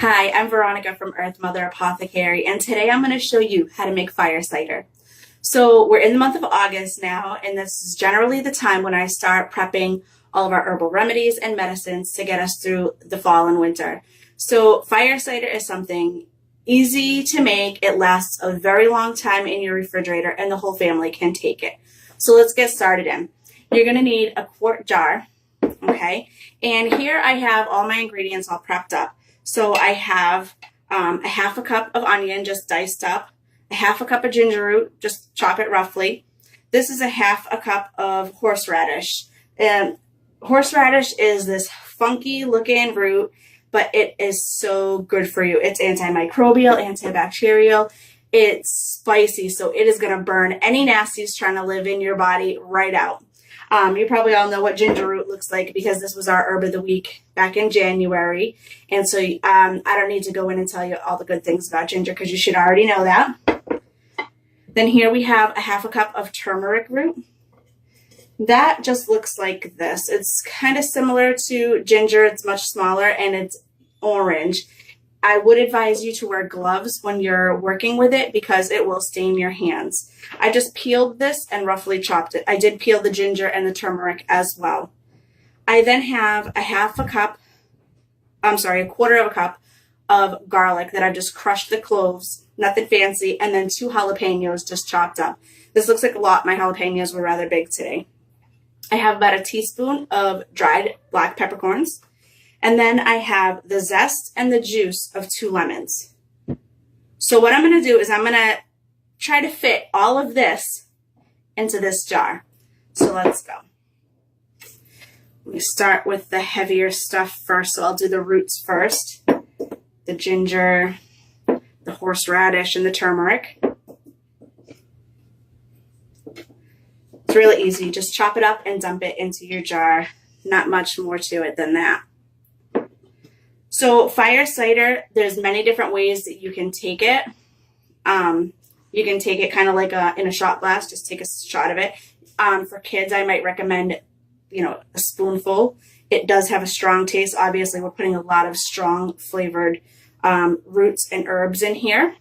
Hi, I'm Veronica from Earth Mother Apothecary, and today I'm going to show you how to make fire cider. So we're in the month of August now, and this is generally the time when I start prepping all of our herbal remedies and medicines to get us through the fall and winter. So fire cider is something easy to make. It lasts a very long time in your refrigerator, and the whole family can take it. So let's get started in. You're going to need a quart jar, okay? And here I have all my ingredients all prepped up. So I have a half a cup of onion just diced up, a half a cup of ginger root, just chop it roughly. This is a half a cup of horseradish. And horseradish is this funky looking root, but it is so good for you. It's antimicrobial, antibacterial. It's spicy, so it is going to burn any nasties trying to live in your body right out. You probably all know what ginger root looks like because this was our herb of the week back in January. And so I don't need to go in and tell you all the good things about ginger because you should already know that. Then here we have a half a cup of turmeric root. That just looks like this. It's kind of similar to ginger. It's much smaller and it's orange. I would advise you to wear gloves when you're working with it because it will stain your hands. I just peeled this and roughly chopped it. I did peel the ginger and the turmeric as well. I then have a quarter of a cup of garlic that I've just crushed the cloves, nothing fancy, and then 2 jalapenos just chopped up. This looks like a lot. My jalapenos were rather big today. I have about a teaspoon of dried black peppercorns. And then I have the zest and the juice of 2 lemons. So what I'm going to do is I'm going to try to fit all of this into this jar. So let's go. Let me start with the heavier stuff first. So I'll do the roots first. The ginger, the horseradish, and the turmeric. It's really easy. Just chop it up and dump it into your jar. Not much more to it than that. So fire cider, there's many different ways that you can take it. You can take it kind of like in a shot glass, just take a shot of it. For kids, I might recommend, a spoonful. It does have a strong taste. Obviously, we're putting a lot of strong flavored roots and herbs in here.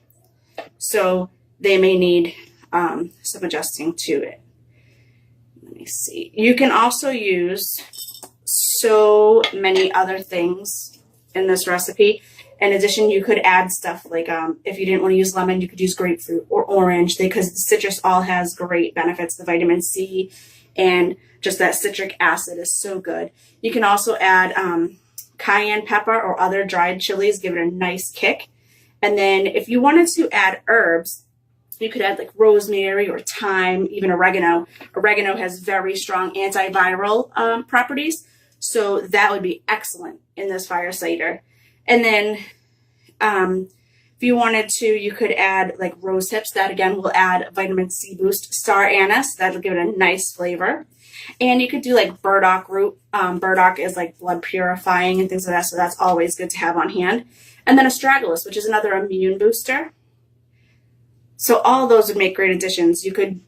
So they may need some adjusting to it. Let me see. You can also use so many other things in this recipe. In addition, you could add stuff like if you didn't want to use lemon, you could use grapefruit or orange because citrus all has great benefits. The vitamin C and just that citric acid is so good. You can also add cayenne pepper or other dried chilies, give it a nice kick. And then if you wanted to add herbs, you could add like rosemary or thyme, even oregano. Oregano has very strong antiviral properties. So that would be excellent in this fire cider. And then if you wanted to, you could add like rose hips. That again will add vitamin C boost. Star anise, that'll give it a nice flavor. And you could do like burdock root. Burdock is like blood purifying and things like that. So that's always good to have on hand. And then astragalus, which is another immune booster. So all of those would make great additions. You could,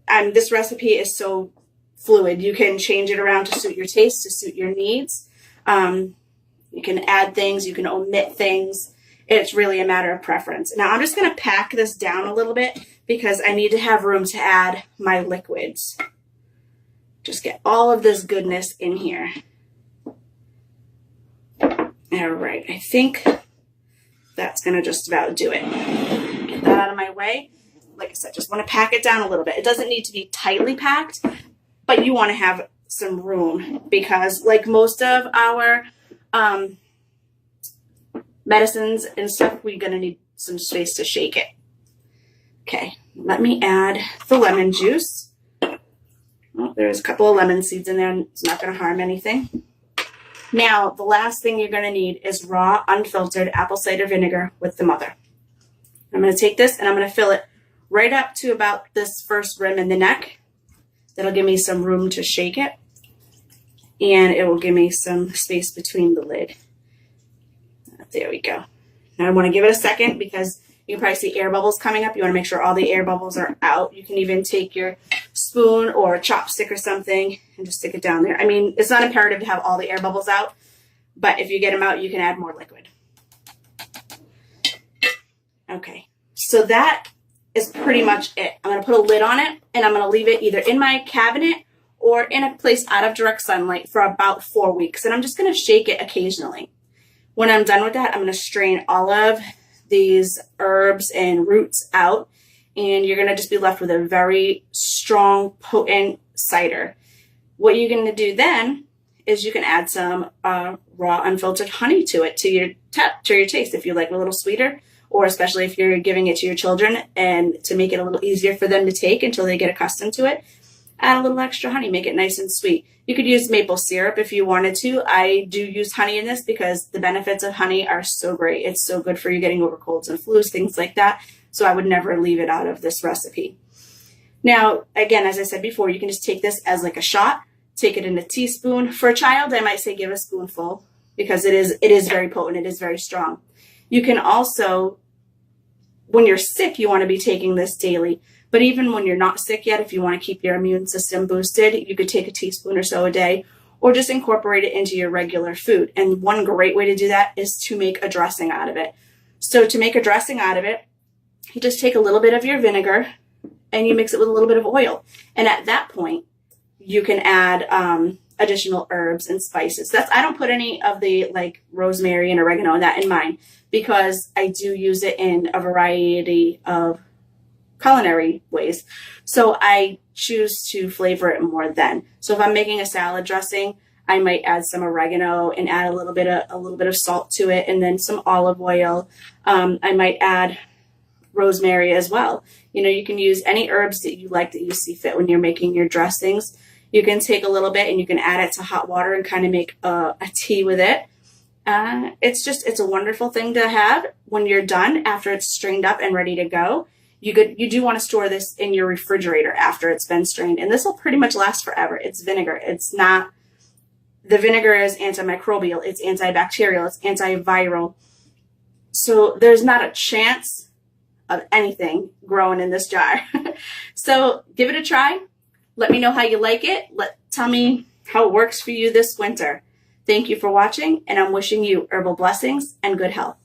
this recipe is so fluid. You can change it around to suit your taste, to suit your needs. You can add things, you can omit things. It's really a matter of preference. Now I'm just going to pack this down a little bit because I need to have room to add my liquids. Just get all of this goodness in here. All right, I think that's going to just about do it. Get that out of my way. Like I said, just want to pack it down a little bit. It doesn't need to be tightly packed, but you want to have some room because like most of our medicines and stuff, we're going to need some space to shake it. Okay, let me add the lemon juice. Well, there's a couple of lemon seeds in there. And it's not going to harm anything. Now, the last thing you're going to need is raw, unfiltered apple cider vinegar with the mother. I'm going to take this and I'm going to fill it right up to about this first rim in the neck. That'll give me some room to shake it. And it will give me some space between the lid. There we go. Now I want to give it a second because you can probably see air bubbles coming up. You want to make sure all the air bubbles are out. You can even take your spoon or a chopstick or something and just stick it down there. I mean, it's not imperative to have all the air bubbles out, but if you get them out, you can add more liquid. Okay, so that is pretty much it. I'm going to put a lid on it, and I'm going to leave it either in my cabinet or in a place out of direct sunlight for about 4 weeks. And I'm just going to shake it occasionally. When I'm done with that, I'm going to strain all of these herbs and roots out, and you're going to just be left with a very strong, potent cider. What you're going to do then is you can add some raw unfiltered honey to it, to your taste, if you like a little sweeter, or especially if you're giving it to your children, and to make it a little easier for them to take until they get accustomed to it, add a little extra honey, make it nice and sweet. You could use maple syrup if you wanted to. I do use honey in this because the benefits of honey are so great. It's so good for you getting over colds and flus, things like that. So I would never leave it out of this recipe. Now, again, as I said before, you can just take this as like a shot, take it in a teaspoon. For a child, I might say give a spoonful because it is very potent. It is very strong. You can also, when you're sick, you want to be taking this daily. But even when you're not sick yet, if you want to keep your immune system boosted, you could take a teaspoon or so a day, or just incorporate it into your regular food. And one great way to do that is to make a dressing out of it. So to make a dressing out of it, you just take a little bit of your vinegar and you mix it with a little bit of oil. And at that point, you can add additional herbs and spices. I don't put any of the like rosemary and oregano and that in mine because I do use it in a variety of culinary ways. So I choose to flavor it more then. So if I'm making a salad dressing, I might add some oregano and add a little bit of salt to it, and then some olive oil. I might add rosemary as well. You know, you can use any herbs that you like that you see fit when you're making your dressings. You can take a little bit and you can add it to hot water and kind of make a tea with it. It's a wonderful thing to have when you're done after it's strained up and ready to go. You do want to store this in your refrigerator after it's been strained, and this will pretty much last forever. It's vinegar. The vinegar is antimicrobial, it's antibacterial, it's antiviral. So there's not a chance of anything growing in this jar. So give it a try. Let me know how you like it. Tell me how it works for you this winter. Thank you for watching, and I'm wishing you herbal blessings and good health.